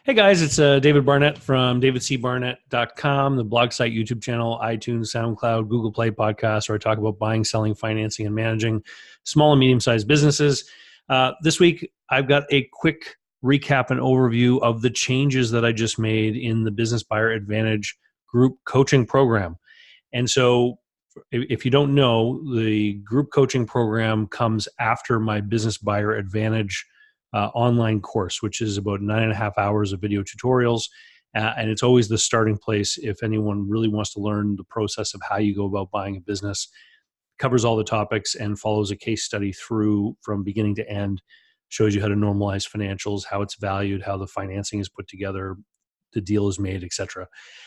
Hey guys, it's David Barnett from davidcbarnett.com, the blog site, YouTube channel, iTunes, SoundCloud, Google Play podcast, where I talk about buying, selling, financing, and managing small and medium-sized businesses. This week, I've got a quick recap and overview of the changes that I just made in the Business Buyer Advantage group coaching program. And so if you don't know, the group coaching program comes after my Business Buyer Advantage online course, which is about 9.5 hours of video tutorials. And it's always the starting place if anyone really wants to learn the process of how you go about buying a business. Covers all the topics and follows a case study through from beginning to end, shows you how to normalize financials, how it's valued, how the financing is put together, the deal is made, etc.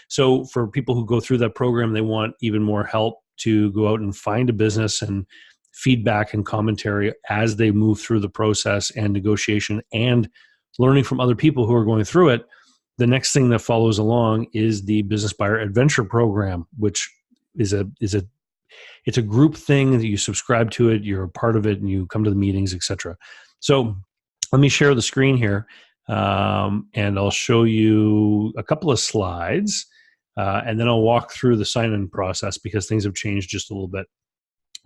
So for people who go through that program, they want even more help to go out and find a business and feedback and commentary as they move through the process and negotiation and learning from other people who are going through it. The next thing that follows along is the Business Buyer Adventure program, which is it's a group thing that you subscribe to it, you're a part of it, and you come to the meetings, etc. So let me share the screen here, and I'll show you a couple of slides, and then I'll walk through the sign-in process because things have changed just a little bit.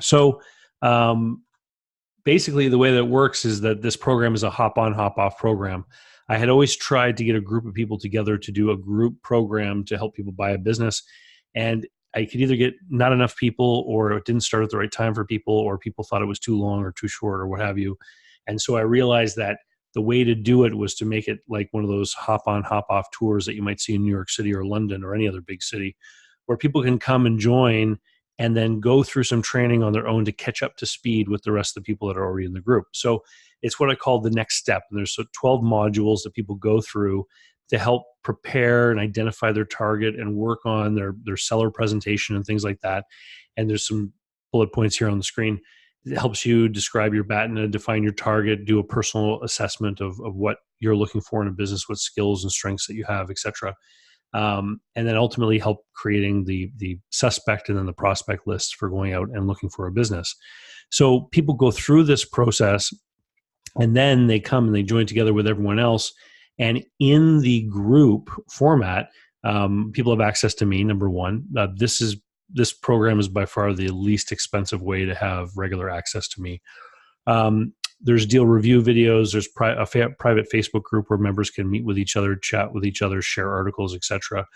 So basically the way that it works is that this program is a hop-on, hop-off program. I had always tried to get a group of people together to do a group program to help people buy a business. And I could either get not enough people, or it didn't start at the right time for people, or people thought it was too long or too short or what have you. And so I realized that the way to do it was to make it like one of those hop-on, hop-off tours that you might see in New York City or London or any other big city, where people can come and join and then go through some training on their own to catch up to speed with the rest of the people that are already in the group. So it's what I call the next step. And there's 12 modules that people go through to help prepare and identify their target and work on their seller presentation and things like that. And there's some bullet points here on the screen. It helps you describe your BATNA, define your target, do a personal assessment of what you're looking for in a business, what skills and strengths that you have, et cetera. And then ultimately help creating the suspect and then the prospect list for going out and looking for a business. So people go through this process, and then they come and they join together with everyone else. And in the group format, people have access to me, number one. This program is by far the least expensive way to have regular access to me. There's deal review videos. There's a private Facebook group where members can meet with each other, chat with each other, share articles, etc.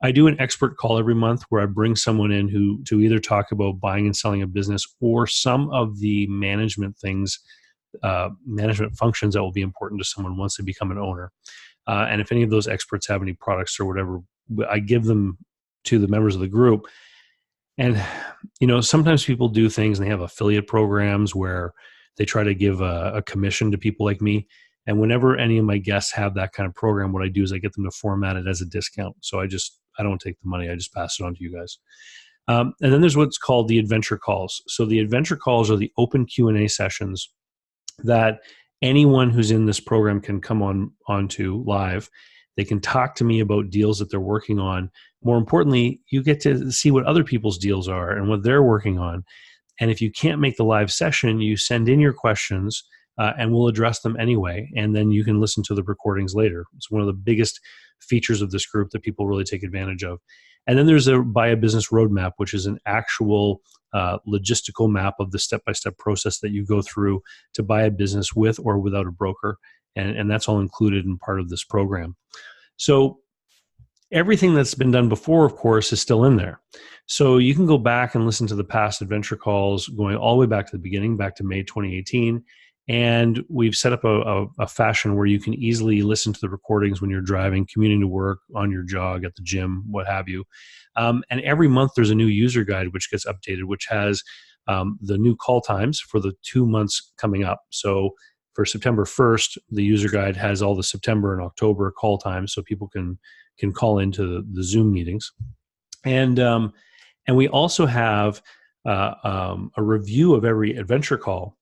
I do an expert call every month where I bring someone in to either talk about buying and selling a business or some of the management things, management functions that will be important to someone once they become an owner. And if any of those experts have any products or whatever, I give them to the members of the group. And sometimes people do things and they have affiliate programs where they try to give a commission to people like me. And whenever any of my guests have that kind of program, what I do is I get them to format it as a discount. So I don't take the money. I just pass it on to you guys. And then there's what's called the adventure calls. So the adventure calls are the open Q&A sessions that anyone who's in this program can come onto live. They can talk to me about deals that they're working on. More importantly, you get to see what other people's deals are and what they're working on. And if you can't make the live session, you send in your questions and we'll address them anyway. And then you can listen to the recordings later. It's one of the biggest features of this group that people really take advantage of. And then there's a Buy a Business Roadmap, which is an actual logistical map of the step-by-step process that you go through to buy a business with or without a broker. And that's all included in part of this program. So everything that's been done before, of course, is still in there. So you can go back and listen to the past adventure calls going all the way back to the beginning, back to May 2018. And we've set up a fashion where you can easily listen to the recordings when you're driving, commuting to work, on your jog, at the gym, what have you. And every month there's a new user guide which gets updated, which has the new call times for the 2 months coming up. So for September 1st, the user guide has all the September and October call times so people can call into the Zoom meetings. And we also have a review of every adventure call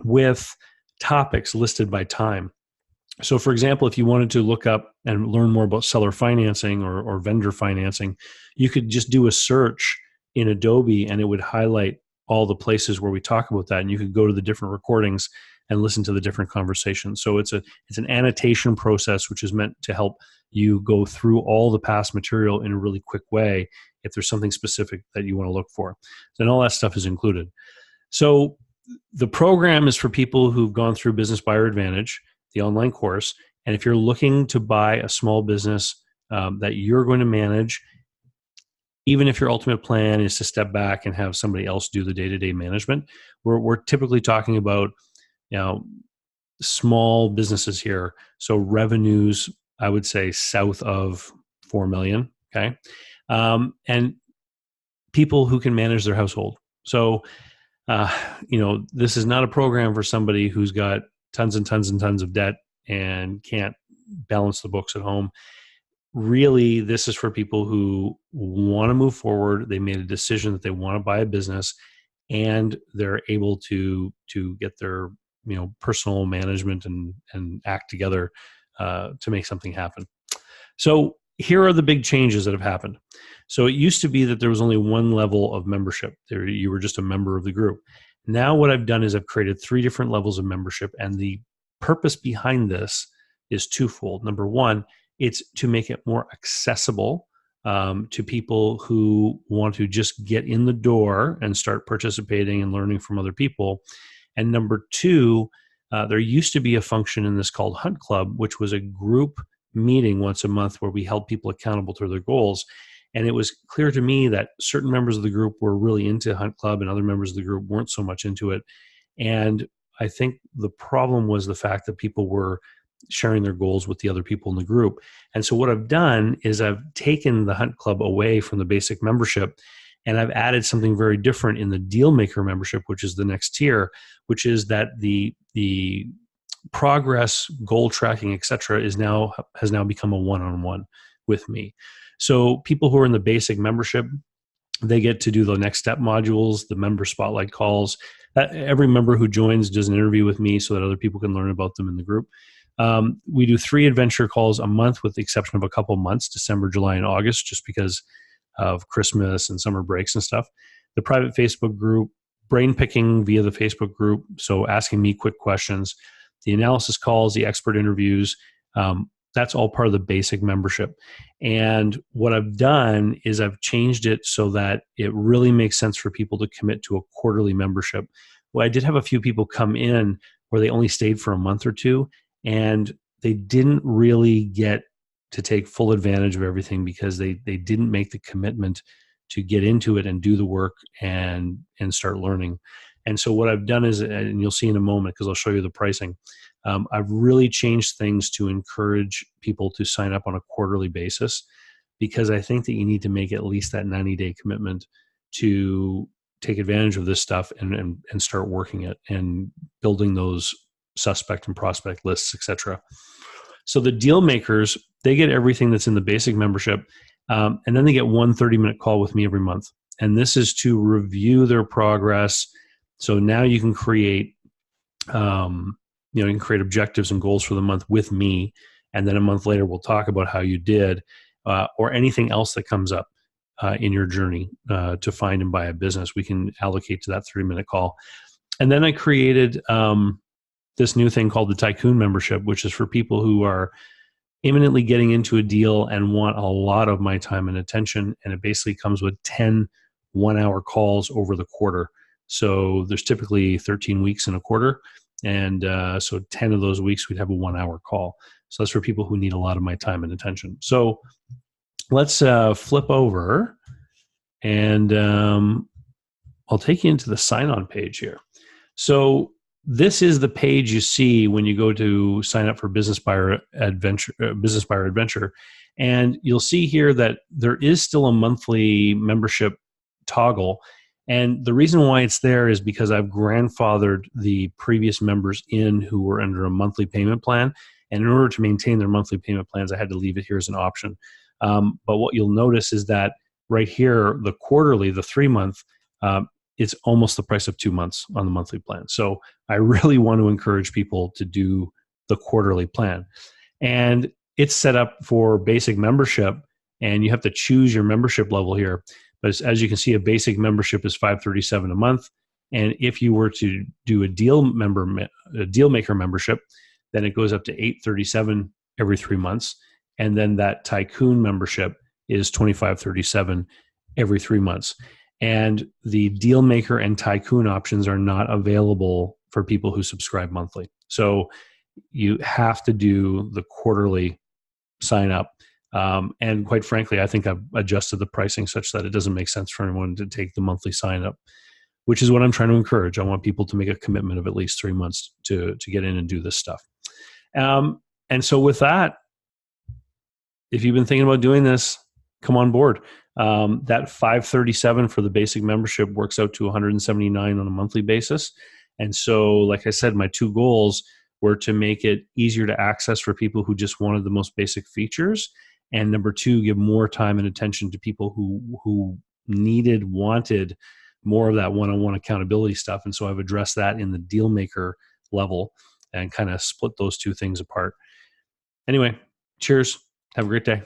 with topics listed by time. So for example, if you wanted to look up and learn more about seller financing or vendor financing, you could just do a search in Adobe and it would highlight all the places where we talk about that. And you could go to the different recordings and listen to the different conversations. So it's an annotation process, which is meant to help you go through all the past material in a really quick way if there's something specific that you want to look for. Then all that stuff is included. So the program is for people who've gone through Business Buyer Advantage, the online course. And if you're looking to buy a small business that you're going to manage, even if your ultimate plan is to step back and have somebody else do the day-to-day management, we're typically talking about, small businesses here. So revenues, I would say south of 4 million. Okay. And people who can manage their household. So, this is not a program for somebody who's got tons and tons and tons of debt and can't balance the books at home. Really, this is for people who want to move forward. They made a decision that they want to buy a business, and they're able to get their personal management and act together to make something happen. So here are the big changes that have happened. So it used to be that there was only one level of membership. You were just a member of the group. Now what I've done is I've created 3 different levels of membership, and the purpose behind this is twofold. Number one, it's to make it more accessible to people who want to just get in the door and start participating and learning from other people. And number two, there used to be a function in this called Hunt Club, which was a group meeting once a month where we held people accountable to their goals. And it was clear to me that certain members of the group were really into Hunt Club and other members of the group weren't so much into it. And I think the problem was the fact that people were sharing their goals with the other people in the group. And so what I've done is I've taken the Hunt Club away from the basic membership, and I've added something very different in the Dealmaker membership, which is the next tier, which is that the progress, goal tracking, etc., has now become a one-on-one with me. So people who are in the basic membership, they get to do the next step modules, the member spotlight calls. Every member who joins does an interview with me so that other people can learn about them in the group. We do 3 adventure calls a month, with the exception of a couple months, December, July, and August, just because of Christmas and summer breaks and stuff. The private Facebook group, brain picking via the Facebook group, so asking me quick questions, the analysis calls, the expert interviews, that's all part of the basic membership. And what I've done is I've changed it so that it really makes sense for people to commit to a quarterly membership. Well, I did have a few people come in where they only stayed for a month or two, and they didn't really get to take full advantage of everything because they didn't make the commitment to get into it and do the work and start learning. And so what I've done is, and you'll see in a moment because I'll show you the pricing, I've really changed things to encourage people to sign up on a quarterly basis, because I think that you need to make at least that 90-day commitment to take advantage of this stuff and start working it and building those suspect and prospect lists, etc. So the deal makers, they get everything that's in the basic membership, and then they get one 30-minute call with me every month. And this is to review their progress. So now you can create, you can create objectives and goals for the month with me, and then a month later we'll talk about how you did, or anything else that comes up in your journey to find and buy a business. We can allocate to that 30-minute call. And then I created this new thing called the Tycoon membership, which is for people who are imminently getting into a deal and want a lot of my time and attention. And it basically comes with 10 one-hour calls over the quarter. So there's typically 13 weeks in a quarter. And so 10 of those weeks, we'd have a 1-hour call. So that's for people who need a lot of my time and attention. So let's flip over, and I'll take you into the sign-on page here. So this is the page you see when you go to sign up for Business Buyer Adventure. And you'll see here that there is still a monthly membership toggle. And the reason why it's there is because I've grandfathered the previous members in who were under a monthly payment plan. And in order to maintain their monthly payment plans, I had to leave it here as an option. But what you'll notice is that right here, the quarterly, the 3-month, it's almost the price of 2 months on the monthly plan. So I really want to encourage people to do the quarterly plan. And it's set up for basic membership, and you have to choose your membership level here. But as you can see, a basic membership is $537 a month. And if you were to do a deal maker membership, then it goes up to $837 every 3 months. And then that tycoon membership is $2537 every 3 months. And the deal maker and tycoon options are not available for people who subscribe monthly. So you have to do the quarterly sign up. And quite frankly, I think I've adjusted the pricing such that it doesn't make sense for anyone to take the monthly sign up, which is what I'm trying to encourage. I want people to make a commitment of at least 3 months to get in and do this stuff. And so with that, if you've been thinking about doing this, come on board. That $537 for the basic membership works out to $179 on a monthly basis. And so, like I said, my 2 goals were to make it easier to access for people who just wanted the most basic features. And number 2, give more time and attention to people who wanted more of that one-on-one accountability stuff. And so I've addressed that in the deal maker level and kind of split those 2 things apart. Anyway, cheers. Have a great day.